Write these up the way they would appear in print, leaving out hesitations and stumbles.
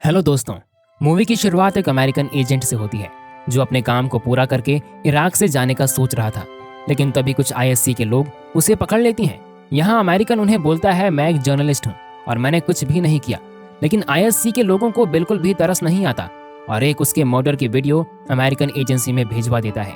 Hello दोस्तों। Movie की शुरुआत एक अमेरिकन एजेंट से होती है जो अपने काम को पूरा करके इराक से जाने का सोच रहा था, लेकिन तभी कुछ आईएससी के लोग उसे पकड़ लेती हैं। यहाँ अमेरिकन उन्हें बोलता है, मैं एक जर्नलिस्ट हूँ और मैंने कुछ भी नहीं किया। लेकिन आईएससी के लोगों को बिल्कुल भी तरस नहीं आता और एक उसके मर्डर की वीडियो अमेरिकन एजेंसी में भेजवा देता है।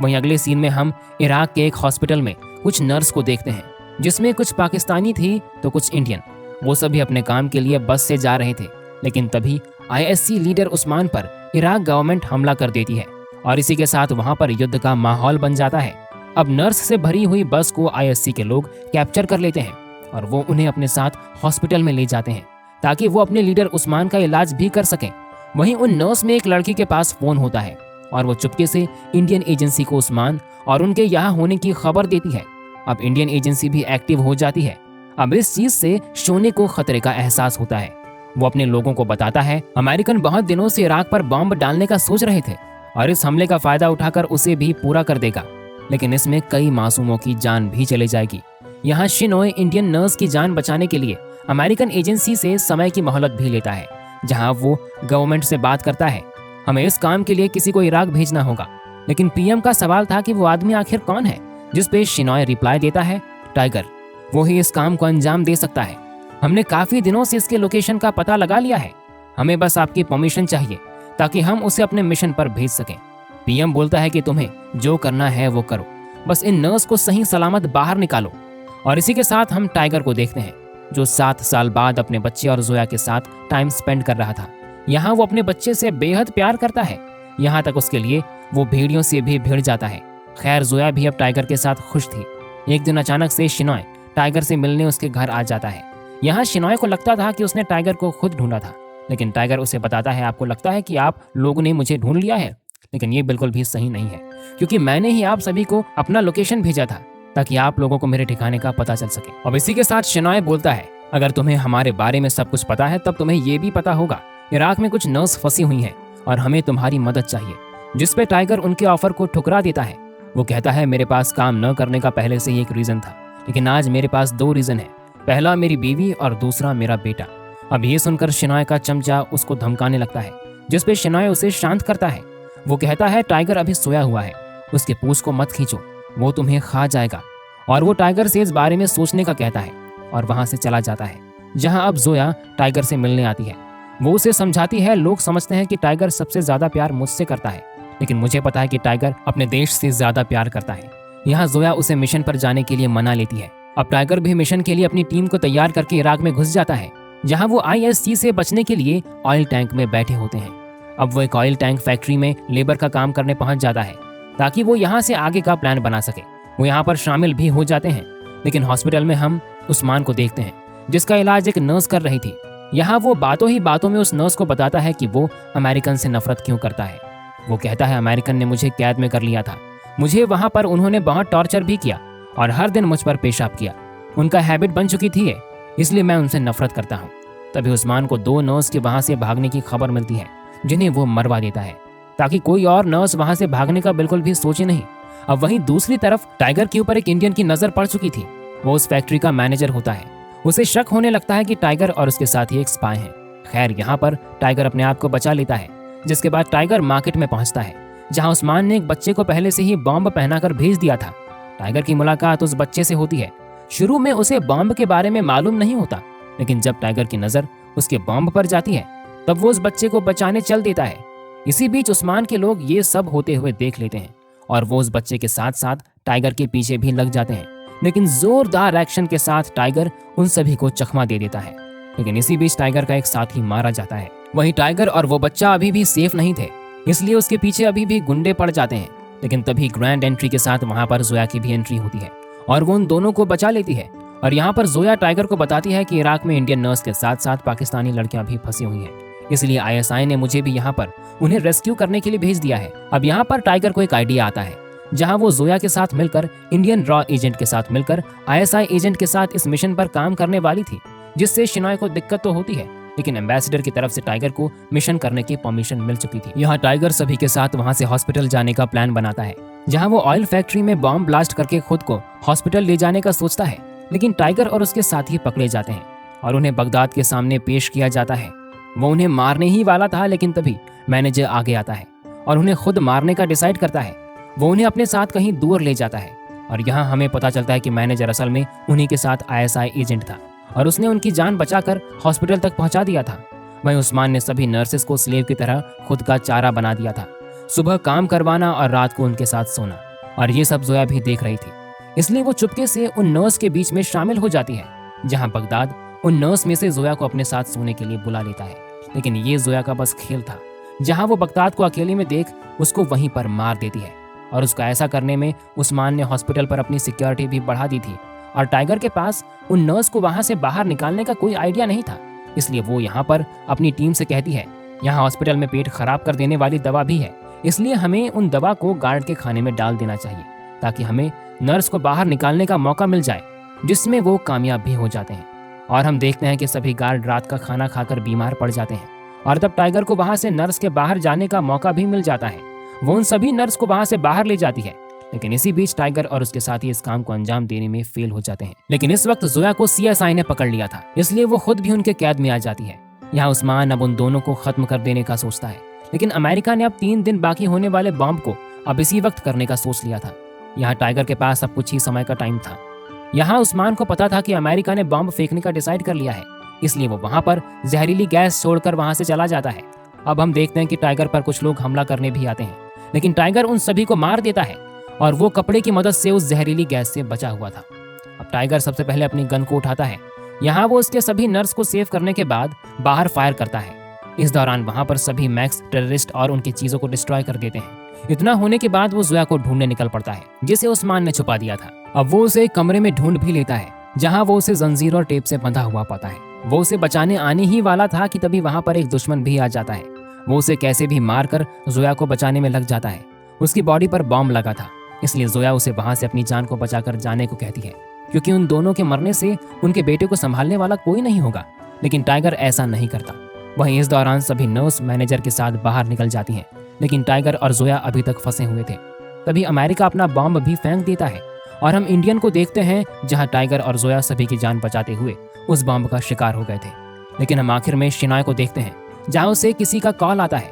वहीं अगले सीन में हम इराक के एक हॉस्पिटल में कुछ नर्स को देखते हैं, जिसमें कुछ पाकिस्तानी थी तो कुछ इंडियन। वो सभी अपने काम के लिए बस से जा रहे थे, लेकिन तभी आईएससी लीडर उस्मान पर इराक गवर्नमेंट हमला कर देती है और इसी के साथ वहां पर युद्ध का माहौल बन जाता है। अब नर्स से भरी हुई बस को आईएससी के लोग कैप्चर कर लेते हैं और वो उन्हें अपने साथ हॉस्पिटल में ले जाते हैं ताकि वो अपने लीडर उस्मान का इलाज भी कर सकें। वहीं उन नर्स में एक लड़की के पास फोन होता है और वो चुपके से इंडियन एजेंसी को उस्मान और उनके यहाँ होने की खबर देती है। अब इंडियन एजेंसी भी एक्टिव हो जाती है। अब इस चीज से शोने को खतरे का एहसास होता है। वो अपने लोगों को बताता है अमेरिकन बहुत दिनों से इराक पर बॉम्ब डालने का सोच रहे थे और इस हमले का फायदा उठाकर उसे भी पूरा कर देगा, लेकिन इसमें कई मासूमों की जान भी चली जाएगी। यहाँ शिनोय इंडियन नर्स की जान बचाने के लिए अमेरिकन एजेंसी से समय की मोहलत भी लेता है, जहाँ वो गवर्नमेंट से बात करता है। हमें इस काम के लिए किसी को इराक भेजना होगा। लेकिन पीएम का सवाल था कि वो आदमी आखिर कौन है, जिस पे शिनोय रिप्लाई देता है, टाइगर। वो ही इस काम को अंजाम दे सकता है। हमने काफी दिनों से इसके लोकेशन का पता लगा लिया है। हमें बस आपकी परमिशन चाहिए ताकि हम उसे अपने मिशन पर भेज सकें। पीएम बोलता है कि तुम्हें जो करना है वो करो, बस इन नर्स को सही सलामत बाहर निकालो। और इसी के साथ हम टाइगर को देखते हैं, जो 7 साल बाद अपने बच्चे और जोया के साथ टाइम स्पेंड कर रहा था। यहाँ वो अपने बच्चे से बेहद प्यार करता है, यहाँ तक उसके लिए वो भेड़ियों से भी भिड़ जाता है। खैर, जोया भी अब टाइगर के साथ खुश थी। एक दिन अचानक से शिनोय टाइगर से मिलने उसके घर आ जाता है। यहाँ शिनोय को लगता था कि उसने टाइगर को खुद ढूंढा था, लेकिन टाइगर उसे बताता है, आपको लगता है कि आप लोगों ने मुझे ढूंढ लिया है, लेकिन ये बिल्कुल भी सही नहीं है, क्योंकि मैंने ही आप सभी को अपना लोकेशन भेजा था ताकि आप लोगों को मेरे ठिकाने का पता चल सके। अब इसी के साथ शिनोय बोलता है, अगर तुम्हें हमारे बारे में सब कुछ पता है तब तुम्हें ये भी पता होगा इराक में कुछ नर्स फंसी हुई हैं और हमें तुम्हारी मदद चाहिए। जिस पे टाइगर उनके ऑफर को ठुकरा देता है। वो कहता है, मेरे पास काम न करने का पहले से ही एक रीजन था, लेकिन आज मेरे पास 2 रीजन है। पहला मेरी बीवी और दूसरा मेरा बेटा। अब ये सुनकर शिनोय का चमचा उसको धमकाने लगता है, जिस पे शिनोय उसे शांत करता है। वो कहता है, टाइगर अभी सोया हुआ है, उसके पूंछ को मत खींचो, वो तुम्हें खा जाएगा। और वो टाइगर से इस बारे में सोचने का कहता है और वहां से चला जाता है। जहां अब जोया टाइगर से मिलने आती है। वो उसे समझाती है, लोग समझते हैं कि टाइगर सबसे ज्यादा प्यार मुझसे करता है, लेकिन मुझे पता है कि टाइगर अपने देश से ज्यादा प्यार करता है। यहाँ जोया उसे मिशन पर जाने के लिए मना लेती है। अब टाइगर भी मिशन के लिए अपनी टीम को तैयार करके इराक में घुस जाता है, जहां वो आईएससी से बचने के लिए ऑयल टैंक में बैठे होते हैं। अब वो एक ऑयल टैंक फैक्ट्री में लेबर का काम करने पहुंच जाता है ताकि वो यहाँ से आगे का प्लान बना सके। वो यहाँ पर शामिल भी हो जाते हैं, लेकिन हॉस्पिटल में हम उस्मान को देखते हैं, जिसका इलाज एक नर्स कर रही थी। यहाँ वो बातों ही बातों में उस नर्स को बताता है कि वो अमेरिकन से नफरत क्यों करता है। वो कहता है, अमेरिकन ने मुझे कैद में कर लिया था, मुझे वहाँ पर उन्होंने बहुत टॉर्चर भी किया और हर दिन मुझ पर पेशाब किया। उनका हैबिट बन चुकी थी, इसलिए मैं उनसे नफरत करता हूँ। तभी उस्मान को 2 नर्स के वहां से भागने की खबर मिलती है, जिन्हें वो मरवा देता है ताकि कोई और नर्स वहां से भागने का बिल्कुल भी सोचे नहीं। अब वहीं दूसरी तरफ टाइगर के ऊपर एक इंडियन की नजर पड़ चुकी थी। वो उस फैक्ट्री का मैनेजर होता है। उसे शक होने लगता है कि टाइगर और उसके साथी एक स्पाई है। खैर, यहाँ पर टाइगर अपने आप को बचा लेता है, जिसके बाद टाइगर मार्केट में पहुंचता है, जहाँ उस्मान ने एक बच्चे को पहले से ही बॉम्ब पहनाकर भेज दिया था। टाइगर की मुलाकात उस बच्चे से होती है। शुरू में उसे बॉम्ब के बारे में मालूम नहीं होता, लेकिन जब टाइगर की नजर उसके बॉम्ब पर जाती है तब वो उस बच्चे को बचाने चल देता है। इसी बीच उस्मान के लोग ये सब होते हुए देख लेते हैं और वो उस बच्चे के साथ साथ टाइगर के पीछे भी लग जाते हैं, लेकिन जोरदार एक्शन के साथ टाइगर उन सभी को चकमा दे देता है। लेकिन इसी बीच टाइगर का एक साथी मारा जाता है। वहीं टाइगर और वो बच्चा अभी भी सेफ नहीं थे, इसलिए उसके पीछे अभी भी गुंडे पड़ जाते हैं। लेकिन तभी ग्रैंड एंट्री के साथ वहां पर जोया की भी एंट्री होती है और वो उन दोनों को बचा लेती है। और यहाँ पर जोया टाइगर को बताती है कि इराक में इंडियन नर्स के साथ साथ पाकिस्तानी लड़कियां भी फंसी हुई हैं, इसलिए आईएसआई ने मुझे भी यहाँ पर उन्हें रेस्क्यू करने के लिए भेज दिया है। अब यहाँ पर टाइगर को एक आइडिया आता है, जहाँ वो जोया के साथ मिलकर इंडियन रॉ एजेंट के साथ मिलकर आईएसआई एजेंट के साथ इस मिशन पर काम करने वाली थी, जिससे शिनोय को दिक्कत तो होती है, लेकिन एम्बेसडर की तरफ से टाइगर को मिशन करने की परमिशन मिल चुकी थी। यहाँ टाइगर सभी के साथ वहाँ से हॉस्पिटल जाने का प्लान बनाता है, जहाँ वो ऑयल फैक्ट्री में बॉम्ब ब्लास्ट करके खुद को हॉस्पिटल ले जाने का सोचता है, लेकिन टाइगर और उसके साथी पकड़े जाते हैं और उन्हें बगदाद के सामने पेश किया जाता है। वो उन्हें मारने ही वाला था, लेकिन तभी मैनेजर आगे आता है और उन्हें खुद मारने का डिसाइड करता है। वो उन्हें अपने साथ कहीं दूर ले जाता है और यहाँ हमें पता चलता है कि मैनेजर असल में उन्हीं के साथ ISI एजेंट था और उसने उनकी जान बचाकर हॉस्पिटल तक पहुंचा दिया था। वहीं उस्मान ने सभी नर्सेस को स्लेव की तरह खुद का चारा बना दिया था, सुबह काम करवाना और रात को उनके साथ सोना। और ये सब जोया भी देख रही थी, इसलिए वो चुपके से उन नर्स के बीच में शामिल हो जाती है, जहाँ बगदाद उन नर्स में से जोया को अपने साथ सोने के लिए बुला लेता है। लेकिन ये जोया का बस खेल था, जहाँ वो बगदाद को अकेले में देख उसको वहीं पर मार देती है। और उसका ऐसा करने में उस्मान ने हॉस्पिटल पर अपनी सिक्योरिटी भी बढ़ा दी थी और टाइगर के पास उन नर्स को वहां से बाहर निकालने का कोई आइडिया नहीं था। इसलिए वो यहाँ पर अपनी टीम से कहती है, यहाँ हॉस्पिटल में पेट खराब कर देने वाली दवा भी है, इसलिए हमें उन दवा को गार्ड के खाने में डाल देना चाहिए ताकि हमें नर्स को बाहर निकालने का मौका मिल जाए, जिसमें वो कामयाब भी हो जाते हैं। और हम देखते हैं कि सभी गार्ड रात का खाना खाकर बीमार पड़ जाते हैं और तब टाइगर को वहां से नर्स के बाहर जाने का मौका भी मिल जाता है। वो उन सभी नर्स को वहां से बाहर ले जाती है, लेकिन इसी बीच टाइगर और उसके साथी इस काम को अंजाम देने में फेल हो जाते हैं। लेकिन इस वक्त जोया को CSI ने पकड़ लिया था, इसलिए वो खुद भी उनके कैद में आ जाती है। यहाँ उस्मान अब उन दोनों को खत्म कर देने का सोचता है, लेकिन अमेरिका ने अब 3 दिन बाकी होने वाले बॉम्ब को अब इसी वक्त करने का सोच लिया था। यहाँ टाइगर के पास अब कुछ ही समय का टाइम था। यहाँ उस्मान को पता था कि अमेरिका ने बॉम्ब फेंकने का डिसाइड कर लिया है, इसलिए वो वहां पर जहरीली गैस छोड़कर वहां से चला जाता है। अब हम देखते हैं कि टाइगर पर कुछ लोग हमला करने भी आते हैं, लेकिन टाइगर उन सभी को मार देता है और वो कपड़े की मदद से उस जहरीली गैस से बचा हुआ था। अब टाइगर सबसे पहले अपनी गन को उठाता है। यहाँ वो उसके सभी नर्स को सेव करने के बाद बाहर फायर करता है। इस दौरान वहां पर सभी मैक्स टेररिस्ट और उनकी चीजों को डिस्ट्रॉय कर देते हैं। इतना होने के बाद वो जोया को ढूंढने निकल पड़ता है, जिसे उस्मान ने छुपा दिया था। अब वो उसे एक कमरे में ढूंढ भी लेता है, जहाँ वो उसे जंजीर और टेप से बंधा हुआ पाता है। वो उसे बचाने आने ही वाला था कि तभी वहां पर एक दुश्मन भी आ जाता है। वो उसे कैसे भी मारकर जोया को बचाने में लग जाता है। उसकी बॉडी पर बॉम्ब लगा था, इसलिए जोया उसे वहां से अपनी जान को बचाकर जाने को कहती है, क्योंकि उन दोनों के मरने से उनके बेटे को संभालने वाला कोई नहीं होगा। लेकिन टाइगर ऐसा नहीं करता। वहीं इस दौरान सभी नर्स मैनेजर के साथ बाहर निकल जाती हैं, लेकिन टाइगर और जोया अभी तक फंसे हुए थे। तभी अमेरिका अपना बॉम्ब भी फेंक देता है और हम इंडियन को देखते हैं, जहां टाइगर और जोया सभी की जान बचाते हुए उस बॉम्ब का शिकार हो गए थे। लेकिन हम आखिर में शिनाय को देखते हैं, जहां उसे किसी का कॉल आता है।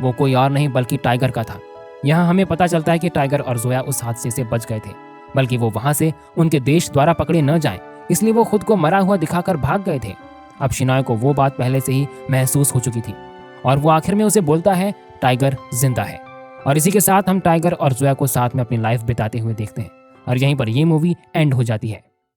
वो कोई और नहीं बल्कि टाइगर का था। यहाँ हमें पता चलता है कि टाइगर और जोया उस हादसे से बच गए थे, बल्कि वो वहां से उनके देश द्वारा पकड़े न जाएं, इसलिए वो खुद को मरा हुआ दिखाकर भाग गए थे। अब शिनाय को वो बात पहले से ही महसूस हो चुकी थी और वो आखिर में उसे बोलता है, टाइगर जिंदा है। और इसी के साथ हम टाइगर और जोया को साथ में अपनी लाइफ बिताते हुए देखते हैं और यहीं पर ये मूवी एंड हो जाती है।